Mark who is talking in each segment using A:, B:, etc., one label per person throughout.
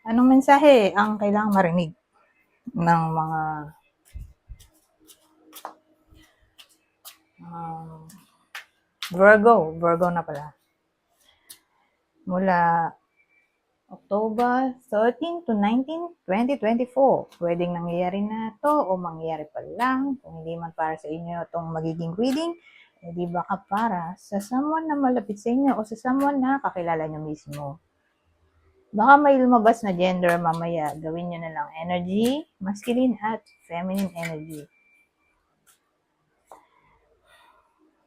A: Anong mensahe ang kailangang marinig ng mga um, Virgo na pala. Mula October 13 to 19, 2024. Pwedeng nangyayari na to o mangyayari pa lang. Kung hindi man para sa inyo itong magiging reading, di baka para sa someone na malapit sa inyo o sa someone na kakilala nyo mismo. Baka may lumabas na gender mamaya. Gawin nyo na lang energy, masculine at feminine energy.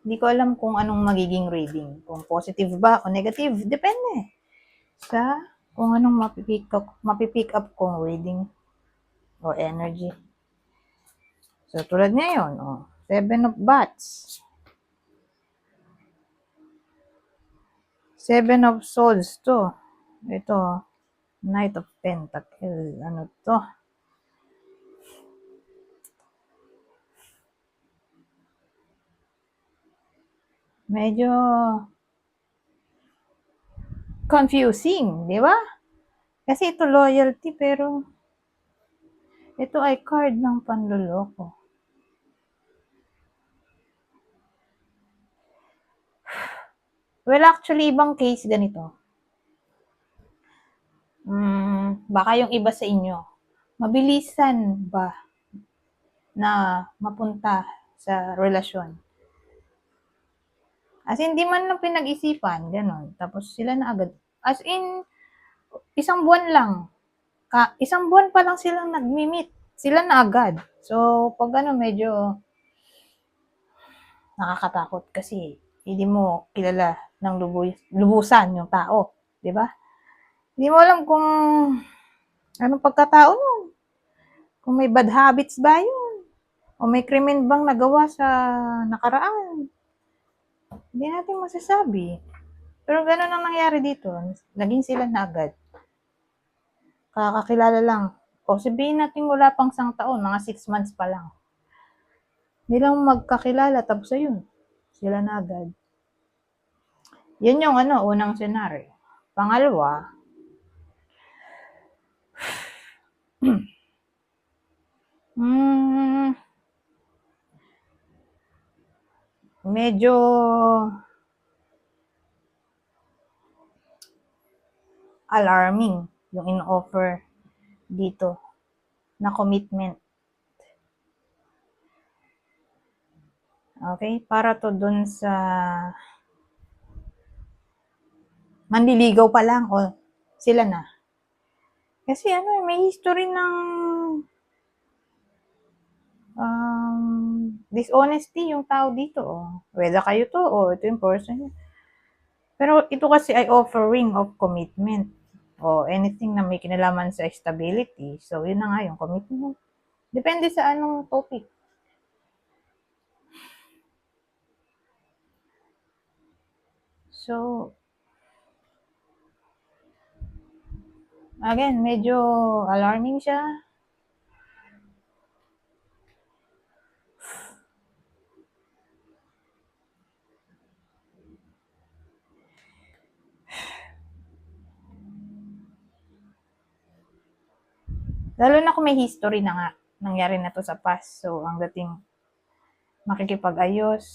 A: Hindi ko alam kung anong magiging reading. Kung positive ba o negative. Depende sa kung anong mapipick up kong reading o energy. So, tulad ngayon, Seven of Bats. Seven of Swords to. Ito, Knight of Pentacles. Ano to? Medyo confusing, di ba? Kasi ito loyalty, pero ito ay card ng panloloko. Well, actually, ibang case ganito. Baka yung iba sa inyo, mabilisan ba na mapunta sa relasyon? As in, di man lang pinag-isipan, gano'n. Tapos sila na agad. As in, isang buwan lang. Isang buwan pa lang silang nag-meet. Sila na agad. So, pag medyo nakakatakot kasi hindi mo kilala ng lubusan yung tao. Di ba? Hindi mo alam kung anong pagkatao nun. Kung may bad habits ba yun. O may krimen bang nagawa sa nakaraan. Hindi natin masasabi. Pero gano'n ang nangyari dito. Naging sila na agad. Kakakilala lang. O sabihin natin wala pang 1 taon, mga 6 months pa lang. Hindi lang magkakilala, tapos ayun, sila na agad. Yan yung unang senaryo. Pangalawa, medyo alarming yung in-offer dito na commitment. Okay? Para to dun sa manliligaw pa lang o sila na. Kasi may history ng dishonesty yung tao dito. Whether kayo to o ito yung person. Pero ito kasi ay offering of commitment o anything na may kinalaman sa stability. So, yun na nga yung commitment. Depende sa anong topic. So, again, medyo alarming siya. Lalo na kung may history na nga. Nangyari na to sa past. So, ang dating makikipag-ayos.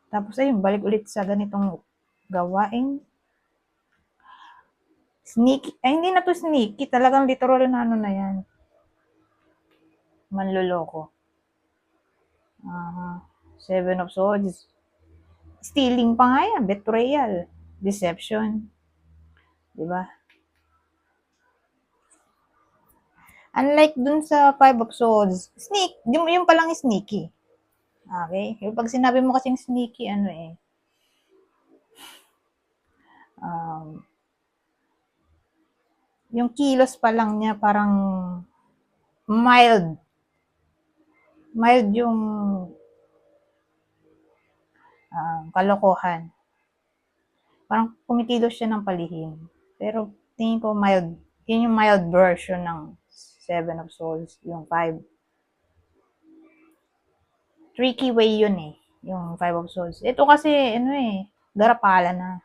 A: Tapos ayun, balik ulit sa ganitong gawain. Sneaky. Ay, hindi na to sneaky. Talagang literal na na yan. Manloloko. Seven of Swords. Stealing pa nga yan. Betrayal. Deception. Diba? Unlike dun sa Five of Swords, yung palang sneaky. Okay? Yung pag sinabi mo kasing sneaky, yung kilos pa lang niya parang mild. Mild yung kalokohan. Parang kumikilos siya ng palihim. Pero tingin ko mild. Yun yung mild version ng Seven of Swords, yung 5. Tricky way yun yung 5 of Swords. Ito kasi, garapala na.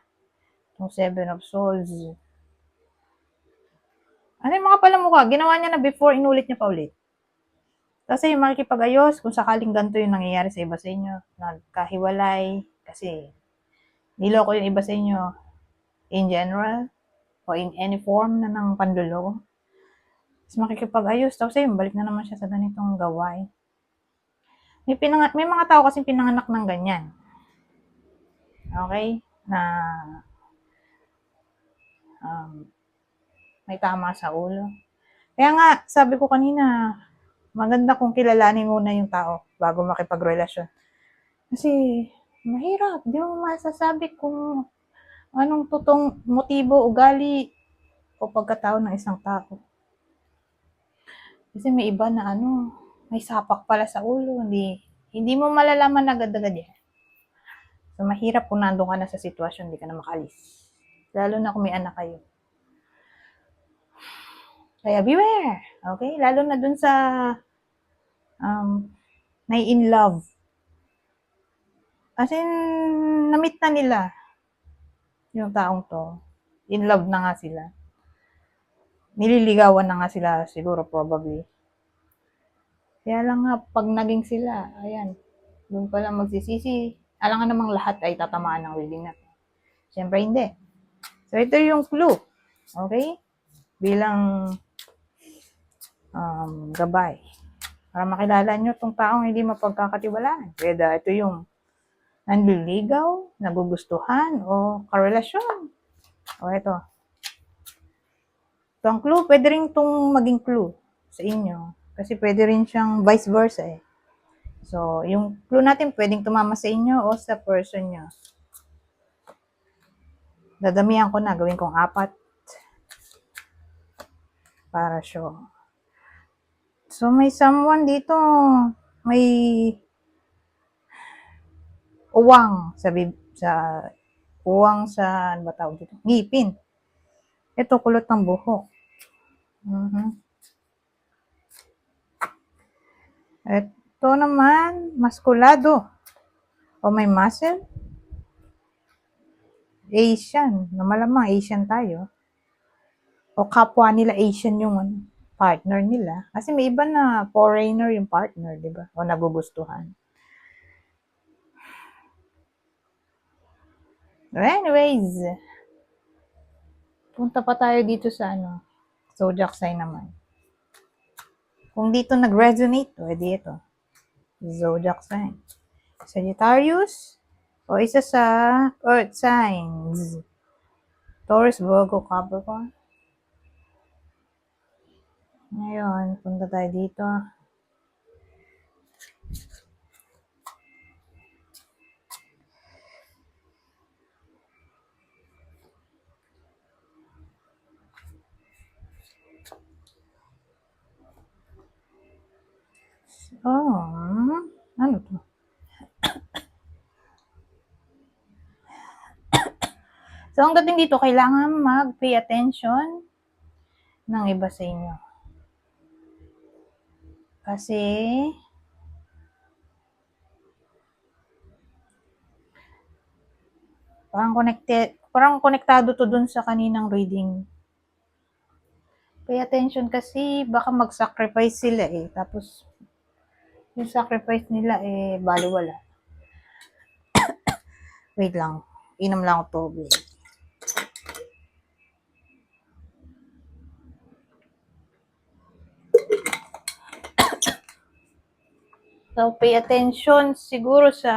A: Yung 7 of Swords. Ano yung mga pala mukha? Ginawa niya na before, inulit niya pa ulit. Kasi yung makikipag-ayos, kung sakaling ganito yung nangyayari sa iba sa inyo, nagkahiwalay, kasi niloko yung iba sa inyo in general, o in any form na ng panluloko. Tapos makikipag-ayos, tapos ayun, balik na naman siya sa ganitong gawain. May mga tao kasi pinanganak ng ganyan. Okay? Na may tama sa ulo. Kaya nga, sabi ko kanina, maganda kung kilalanin muna yung tao bago makipagrelasyon. Kasi, mahirap. Di mo masasabi kung anong totoong motibo, ugali, o pagkatao ng isang tao. Kasi may iba na may sapak pala sa ulo. Hindi mo malalaman agad-agad yan. So, mahirap kung nandun ka na sa sitwasyon, hindi ka na makalis. Lalo na kung may anak kayo. Kaya beware. Okay? Lalo na dun sa in love. As in, na-meet na nila yung taong to. In love na nga sila. Nililigawan na nga sila siguro probably. Kaya lang nga, pag naging sila, ayan, doon pa lang magsisisi. Alam nga namang lahat ay tatamaan ng reading natin. Siyempre hindi. So, ito yung clue. Okay? Bilang gabay. Para makilala nyo itong taong hindi mapagkakatiwalaan. Kaya ito yung nanliligaw, nagugustuhan, o karelasyon. O ito. Ito ang clue. Pwede rin itong maging clue sa inyo. Kasi pwede rin siyang vice versa eh. So, yung clue natin pwedeng tumama sa inyo o sa person nyo. Dadamihan ko na. Gawin kong 4. Para sure. So, may someone dito. May uwang ano ba tawag dito? Ngipin. Ito, kulot ng buhok. Ito naman, maskulado. O may muscle. Asian. Na malamang Asian tayo. O kapwa nila Asian yung partner nila. Kasi may iba na foreigner yung partner, di ba? O nagugustuhan. Anyways, punta pa tayo dito sa zodiac sign naman. Kung dito nag-resonate, pwede ito. Zodiac sign. Sagittarius, o isa sa earth signs. Taurus, Virgo, Capricorn. Ngayon, punta tayo dito. Ano to? So, ang dating dito, kailangan mag-pay attention ng iba sa inyo. Kasi, parang konektado to dun sa kaninang reading. Pay attention kasi baka mag-sacrifice sila eh. Tapos, yung sacrifice nila eh, baliwala. Wait lang. Inom lang ako tubig. So, pay attention siguro sa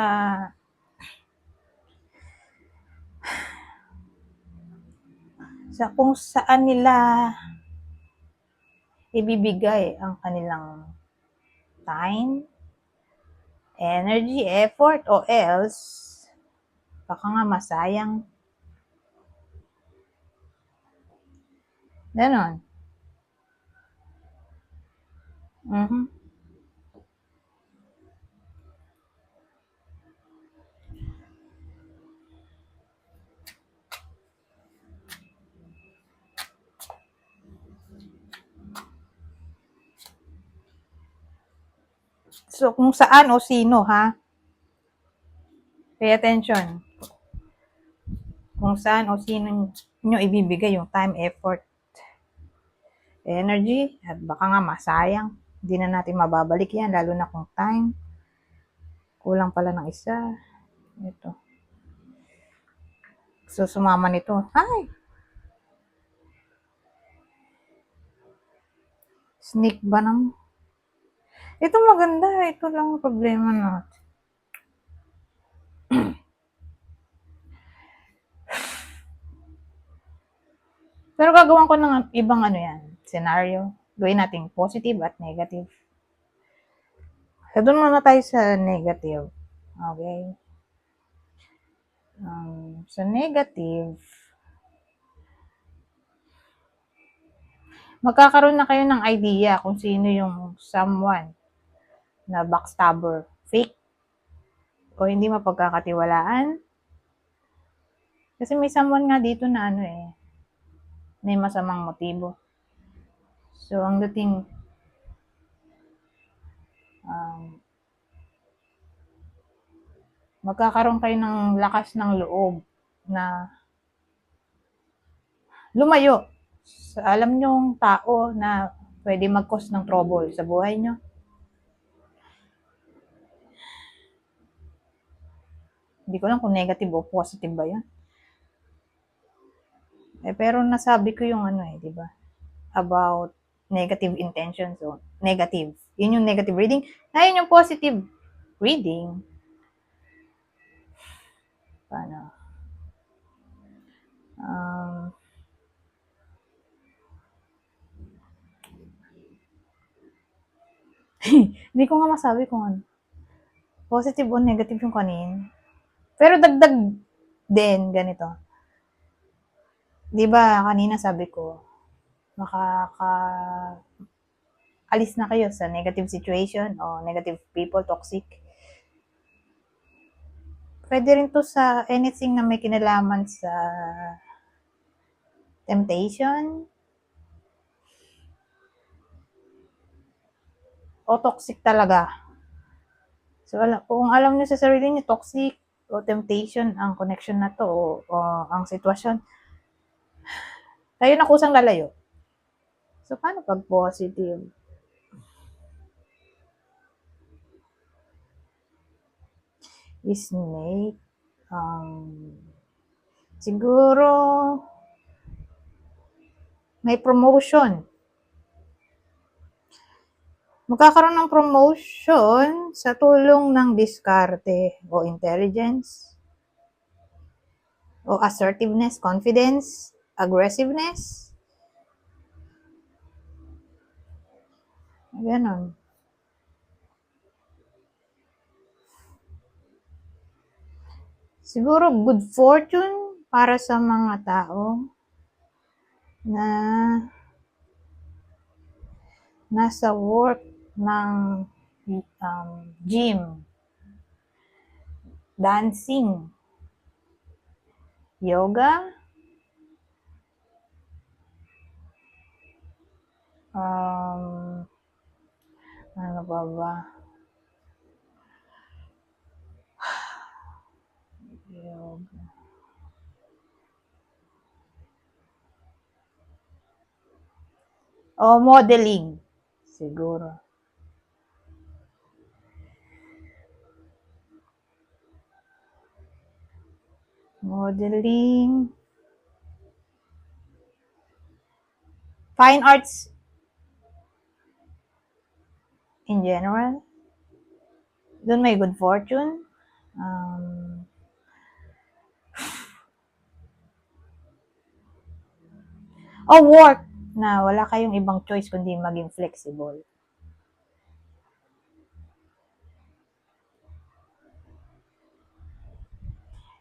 A: kung saan nila ibibigay ang kanilang time, energy, effort, o else, baka nga masayang. Ganon. So, kung saan o sino, ha? Pay attention. Kung saan o sino nyo ibibigay yung time, effort, energy at baka nga masayang. Hindi na natin mababalik yan, lalo na kung time. Kulang pala ng isa. Ito. So, sumama nito. Ay! Snake ba naman? Ito maganda. Ito lang ang problema natin. Pero gagawin ko ng ibang scenario. Gawin natin positive at negative. So, doon muna tayo sa negative. Okay? Sa negative, magkakaroon na kayo ng idea kung sino yung someone na backstabber, fake, o hindi mapagkakatiwalaan. Kasi may someone nga dito na may masamang motibo. So, ang dating, magkakaroon kayo ng lakas ng loob na lumayo sa alam nyong tao na pwede mag-cause ng trouble sa buhay nyo. Hindi ko lang kung negative o positive ba yun. Pero nasabi ko yung di ba? About negative intentions. So, negative. Yun yung negative reading. Ngayon yung positive reading. Paano? Hindi ko nga masabi kung ano. Positive o negative yung kanin. Pero dagdag din ganito. Di ba kanina sabi ko, alis na kayo sa negative situation o negative people, toxic. Pwede rin to sa anything na may kinalaman sa temptation o toxic talaga. So, kung alam niyo sa sarili niyo, toxic o temptation ang connection na to o ang sitwasyon, kayo na kusang lalayo. So, paano pag positive? Snake. Siguro, may promotion. Magkakaroon ng promotion sa tulong ng diskarte o intelligence o assertiveness, confidence, aggressiveness. Ganon. Siguro good fortune para sa mga tao na nasa work ng gym, dancing, yoga, ano ba ba? Yoga. O modeling, siguro. Modeling. Fine arts in general. Doon may good fortune. O work na wala kayong ibang choice kundi maging flexible.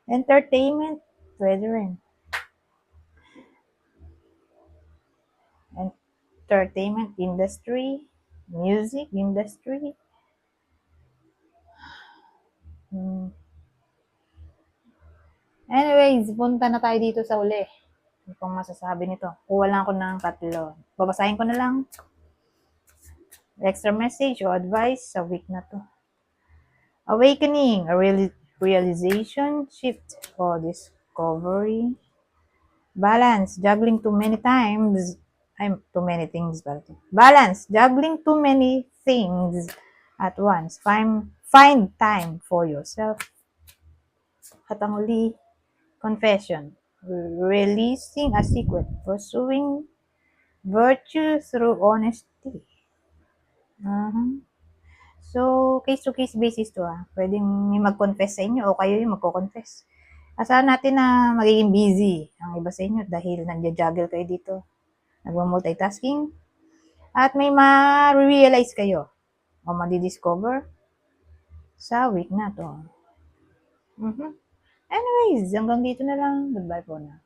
A: Entertainment, pwede rin. Entertainment industry, music industry. Anyways, punta na tayo dito sa uli. Ano pang masasabi nito? Kuha lang ako ng 3. Babasahin ko na lang. Extra message o advice sa week na to. Awakening, a realization, shift o discovery. Balance, juggling too many times too many things pala to. Balance, juggling too many things at once. Find time for yourself. At ang huli, confession. Releasing a secret. Pursuing virtue through honesty. So, case-to-case basis to Pwedeng may mag-confess sa inyo o kayo yung magko-confess. Asahan natin na magiging busy ang iba sa inyo dahil nagja-juggle kayo dito. Nagmo-multitasking. At may ma-realize kayo o madi-discover sa week na to. Anyways, hanggang dito na lang. Goodbye po na.